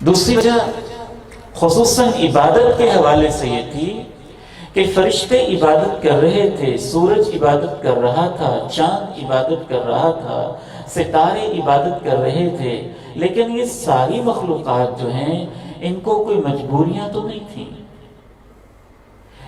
دوسری وجہ خصوصاً عبادت کے حوالے سے یہ تھی کہ فرشتے عبادت کر رہے تھے، سورج عبادت کر رہا تھا، چاند عبادت کر رہا تھا، ستارے عبادت کر رہے تھے، لیکن یہ ساری مخلوقات جو ہیں ان کو کوئی مجبوریاں تو نہیں تھیں۔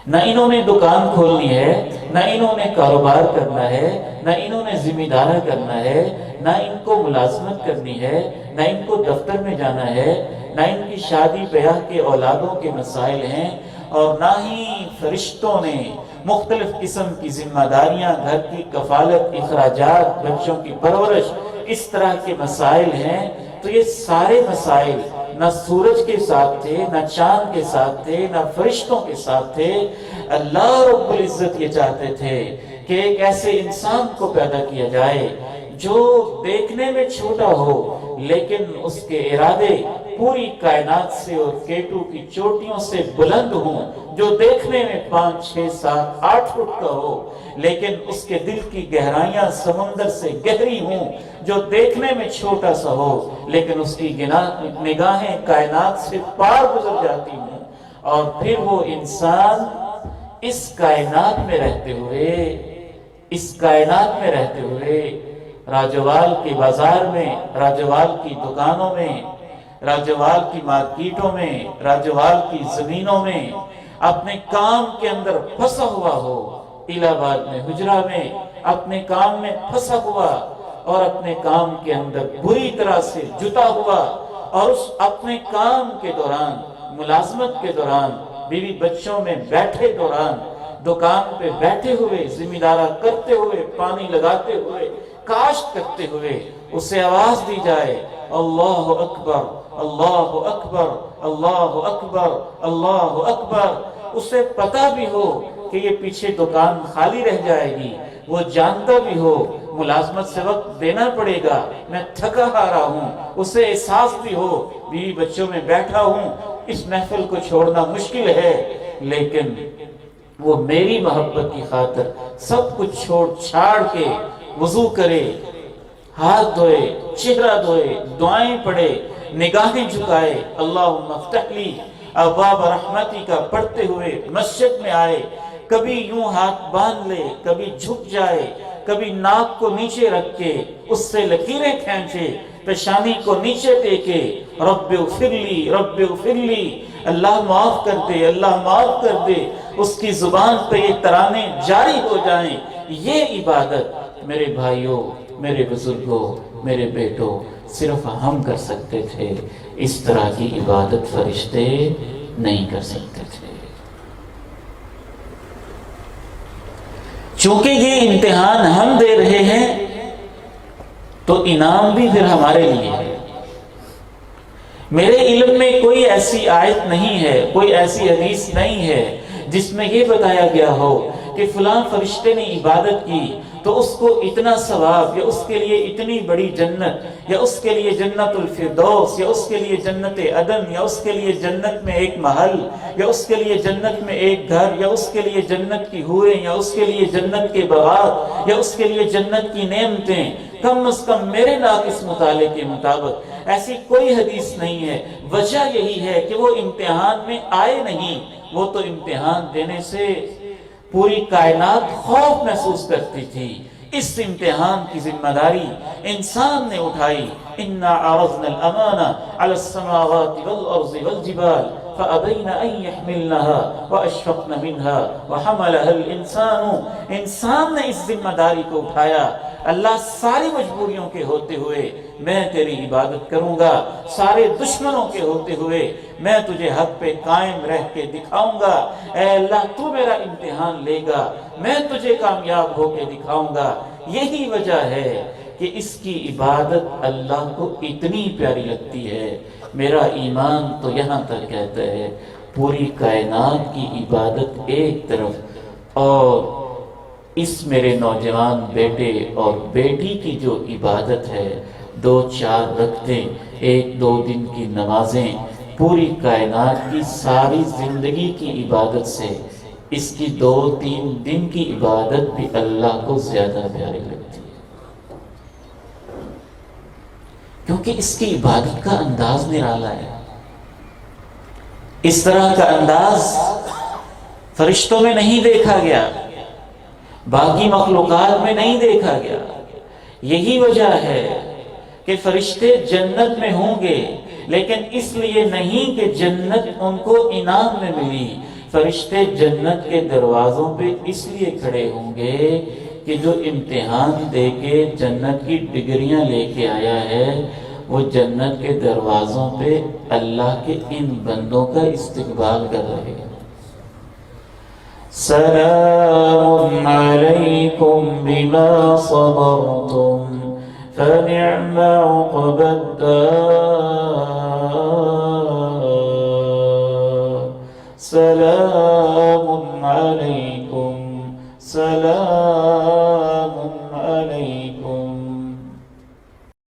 نہ انہوں نے دکان کھولنی ہے، نہ انہوں نے کاروبار کرنا ہے، نہ انہوں نے ذمہ دارہ کرنا ہے، نہ ان کو ملازمت کرنی ہے، نہ ان کو دفتر میں جانا ہے، نہ ان کی شادی بیاہ کے اولادوں کے مسائل ہیں، اور نہ ہی فرشتوں نے مختلف قسم کی ذمہ داریاں، گھر کی کفالت، اخراجات، بچوں کی پرورش، اس طرح کے مسائل ہیں۔ تو یہ سارے مسائل نہ سورج کے ساتھ تھے، نہ چاند کے ساتھ تھے، نہ فرشتوں کے ساتھ تھے۔ اللہ رب العزت یہ چاہتے تھے کہ ایک ایسے انسان کو پیدا کیا جائے جو دیکھنے میں چھوٹا ہو لیکن اس کے ارادے پوری کائنات سے اور کیٹو کی چوٹیوں سے بلند ہوں، جو دیکھنے میں 5، 6، 7، 8 فٹ کا ہو لیکن اس کے دل کی گہرائیاں سمندر سے گہری ہوں، جو دیکھنے میں چھوٹا سا ہو لیکن اس کی نگاہیں کائنات سے پار گزر جاتی ہوں، اور پھر وہ انسان اس کائنات میں رہتے ہوئے راجوال کے بازار میں، راجوال کی دکانوں میں، راجوال کی مارکیٹوں میں، راجوال کی زمینوں میں اپنے کام کے اندر پھنسا ہوا ہو، الہ آباد میں حجرہ میں اپنے کام میں پھنسا ہوا اور اپنے کام کے اندر بری طرح سے جتا ہوا، اور اس اپنے کام کے دوران، ملازمت کے دوران، بیوی بچوں میں بیٹھے دوران، دکان پہ بیٹھے ہوئے، ذمہ دارہ کرتے ہوئے، پانی لگاتے ہوئے، کاشت کرتے ہوئے اسے آواز دی جائے، اللہ اکبر، اللہ اکبر، اللہ اکبر، اللہ اکبر۔ اسے پتہ بھی ہو کہ یہ پیچھے دکان خالی رہ جائے گی، وہ جانتا بھی ہو ملازمت سے وقت دینا پڑے گا، میں تھکا ہارا ہوں، اسے احساس بھی ہو بیوی بچوں میں بیٹھا ہوں، اس محفل کو چھوڑنا مشکل ہے، لیکن وہ میری محبت کی خاطر سب کچھ چھوڑ چھاڑ کے وضو کرے، ہاتھ دھوئے، چہرہ دھوئے، دعائیں پڑھے، نگاہیں جھکائے، اللہم افتح لی ابواب رحمتی کا پڑھتے ہوئے مسجد میں آئے، کبھی یوں ہاتھ باندھ لے، کبھی جھک جائے، کبھی ناک کو نیچے رکھ کے اس سے لکیریں کھینچے، پیشانی کو نیچے دے کے رب اغفر لی، رب اغفر لی، اللہ معاف کر دے، اللہ معاف کر دے، اس کی زبان پہ یہ ترانے جاری ہو جائیں۔ یہ عبادت میرے بھائیوں، میرے بزرگوں، میرے بیٹوں، صرف ہم کر سکتے تھے، اس طرح کی عبادت فرشتے نہیں کر سکتے تھے۔ چونکہ یہ امتحان ہم دے رہے ہیں تو انعام بھی پھر ہمارے لیے ہے۔ میرے علم میں کوئی ایسی آیت نہیں ہے، کوئی ایسی حدیث نہیں ہے جس میں یہ بتایا گیا ہو کہ فلاں فرشتے نے عبادت کی تو اس کو اتنا ثواب، یا اس کے لیے اتنی بڑی جنت، یا اس کے لیے جنت الفردوس، یا اس کے لیے جنت عدن، یا اس کے لیے جنت میں ایک محل، یا اس کے لیے جنت میں ایک گھر، یا اس کے لیے جنت کی حوریں، یا اس کے لیے جنت کے باغات، یا اس کے لیے جنت کی نعمتیں۔ کم از کم میرے ناقص مطالعے کے مطابق ایسی کوئی حدیث نہیں ہے۔ وجہ یہی ہے کہ وہ امتحان میں آئے نہیں، وہ تو امتحان دینے سے پوری کائنات خوف محسوس کرتی تھی۔ اس امتحان کی ذمہ داری انسان نے اٹھائی۔ اِنَّا عَرَضْنَا الْأَمَانَةَ عَلَى السَّمَاوَاتِ وَالْأَرْضِ وَالْجِبَالِ فَأَبَيْنَ أَن يَحْمِلْنَهَا وَأَشْفَقْنَ مِنْهَا وَحَمَلَهَا الْإِنسَانُ۔ انسان نے اس ذمہ داری کو اٹھایا۔ اللہ ساری مجبوریوں کے ہوتے ہوئے میں تیری عبادت کروں گا، سارے دشمنوں کے ہوتے ہوئے میں تجھے حق پہ قائم رہ کے دکھاؤں گا۔ اے اللہ تو میرا امتحان لے گا، میں تجھے کامیاب ہو کے دکھاؤں گا۔ یہی وجہ ہے کہ اس کی عبادت اللہ کو اتنی پیاری لگتی ہے۔ میرا ایمان تو یہاں تک کہتا ہے پوری کائنات کی عبادت ایک طرف، اور اس میرے نوجوان بیٹے اور بیٹی کی جو عبادت ہے، 2-4 رکعتیں، 1-2 دن کی نمازیں، پوری کائنات کی ساری زندگی کی عبادت سے اس کی 2-3 دن کی عبادت بھی اللہ کو زیادہ پیاری لگتی ہے، کیونکہ اس کی عبادت کا انداز نرالا ہے۔ اس طرح کا انداز فرشتوں میں نہیں دیکھا گیا، باقی مخلوقات میں نہیں دیکھا گیا۔ یہی وجہ ہے کہ فرشتے جنت میں ہوں گے، لیکن اس لیے نہیں کہ جنت ان کو انعام میں ملی۔ فرشتے جنت کے دروازوں پہ اس لیے کھڑے ہوں گے کہ جو امتحان دے کے جنت کی ڈگریاں لے کے آیا ہے، وہ جنت کے دروازوں پہ اللہ کے ان بندوں کا استقبال کر رہے ہیں۔ سلام علیکم بما صبرتم فنعم عقبى الدار۔